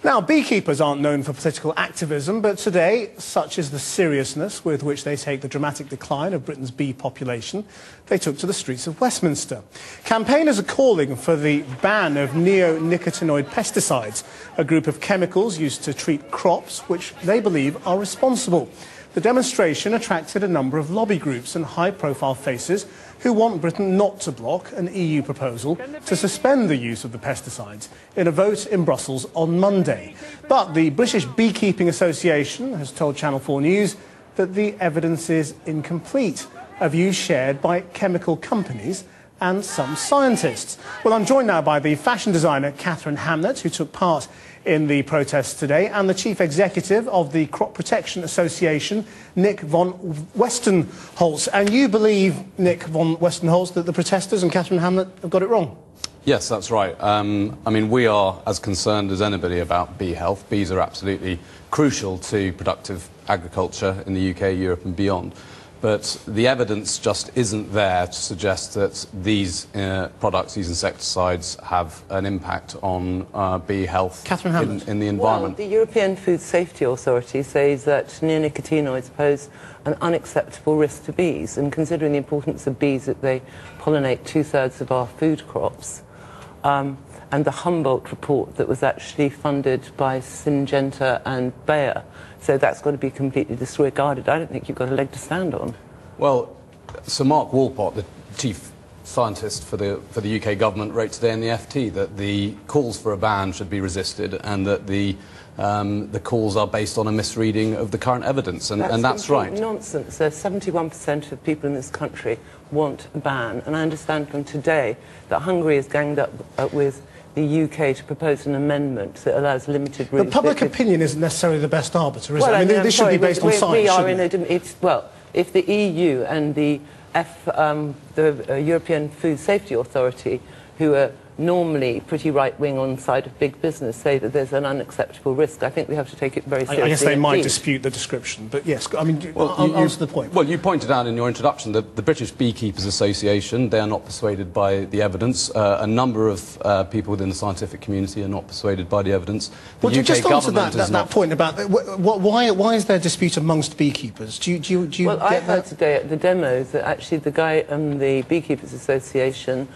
Now, beekeepers aren't known for political activism, but today, such is the seriousness with which they take the dramatic decline of Britain's bee population, they took to the streets of Westminster. Campaigners are calling for the ban of neonicotinoid pesticides, a group of chemicals used to treat crops which they believe are responsible. The demonstration attracted a number of lobby groups and high-profile faces who want Britain not to block an EU proposal to suspend the use of the pesticides in a vote in Brussels on Monday. But the British Beekeeping Association has told Channel 4 News that the evidence is incomplete, a view shared by chemical companies and some scientists. Well, I'm joined now by the fashion designer Catherine Hamnett, who took part in the protests today, and the chief executive of the Crop Protection Association, Nick von Westenholz. And you believe, Nick von Westenholz, that the protesters and Catherine Hamnett have got it wrong? Yes, that's right. I mean, we are as concerned as anybody about bee health. Bees are absolutely crucial to productive agriculture in the UK, Europe and beyond. But the evidence just isn't there to suggest that these products, these insecticides, have an impact on bee health in the environment. Well, the European Food Safety Authority says that neonicotinoids pose an unacceptable risk to bees, and considering the importance of bees, that they pollinate 2/3 of our food crops. And the Humboldt report that was actually funded by Syngenta and Bayer. So that's got to be completely disregarded. I don't think you've got a leg to stand on. Well, Sir Mark Walpott, the chief scientist for the UK government, wrote today in the FT that the calls for a ban should be resisted and that the calls are based on a misreading of the current evidence, and that's right. Nonsense. 71% of people in this country want a ban, and I understand from today that Hungary has ganged up with the UK to propose an amendment that allows limited routes. But public opinion isn't necessarily the best arbiter, is it? I mean, this should be based on science, well, if the EU and the European Food Safety Authority, who are normally pretty right-wing on the side of big business, say that there's an unacceptable risk, I think we have to take it very seriously. I guess they might dispute the description, but yes, I mean, I'll answer the point. Well, you pointed out in your introduction that the British Beekeepers Association, they are not persuaded by the evidence. A number of people within the scientific community are not persuaded by the evidence. Well, you just answered that point about why is there dispute amongst beekeepers? Do you well, I heard today at the demo that actually the guy in the Beekeepers Association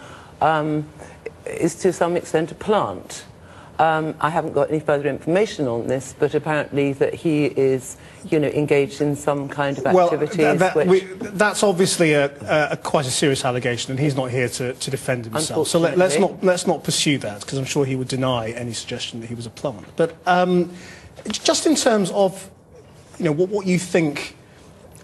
is to some extent a plant. I haven't got any further information on this, but apparently that he is, engaged in some kind of activities. Well, that's obviously quite a serious allegation, and he's not here to defend himself. So let's not pursue that, because I'm sure he would deny any suggestion that he was a plant. But just in terms of, what you think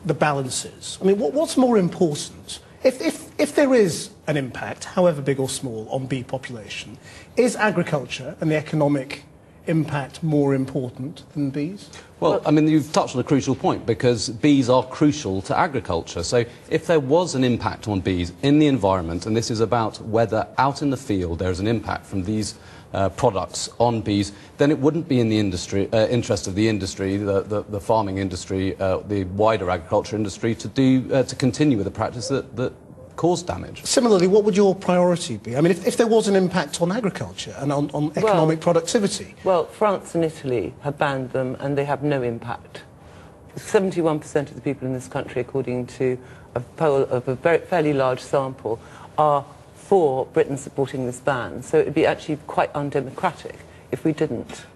the balance is. I mean, what's more important? If there is an impact, however big or small, on bee population, is agriculture and the economic impact more important than bees? Well, I mean, you've touched on a crucial point, because bees are crucial to agriculture. So if there was an impact on bees in the environment, and this is about whether out in the field there is an impact from these products on bees, then it wouldn't be in the interest of the industry, the farming industry, the wider agriculture industry, to continue with the practice that caused damage. Similarly, what would your priority be? I mean, if there was an impact on agriculture and on economic productivity? Well, France and Italy have banned them, and they have no impact. 71% of the people in this country, according to a poll of a fairly large sample, are for Britain supporting this ban. So it would be actually quite undemocratic if we didn't.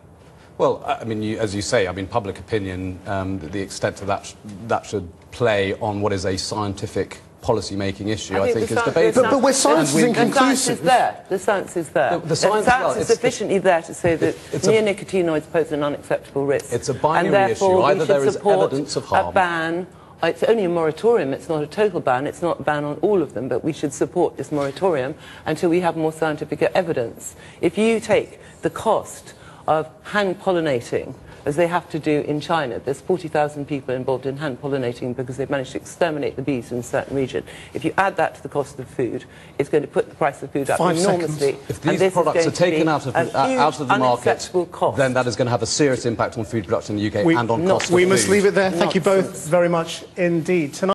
Well, I mean, as you say, I mean, public opinion, the extent of that should play on what is a scientific policy-making issue, I think is debatable. But where science is inconclusive. The science is there. The science is sufficiently there to say that neonicotinoids pose an unacceptable risk. It's a binary issue. Either there is evidence of harm. A ban. It's only a moratorium, it's not a total ban, it's not a ban on all of them, but we should support this moratorium until we have more scientific evidence. If you take the cost of hand-pollinating, as they have to do in China, there's 40,000 people involved in hand-pollinating because they've managed to exterminate the bees in a certain region. If you add that to the cost of food, it's going to put the price of food up enormously. If these products are taken out of the market, then that is going to have a serious impact on food production in the UK and on cost of food. We must leave it there. Thank you both very much indeed. Tonight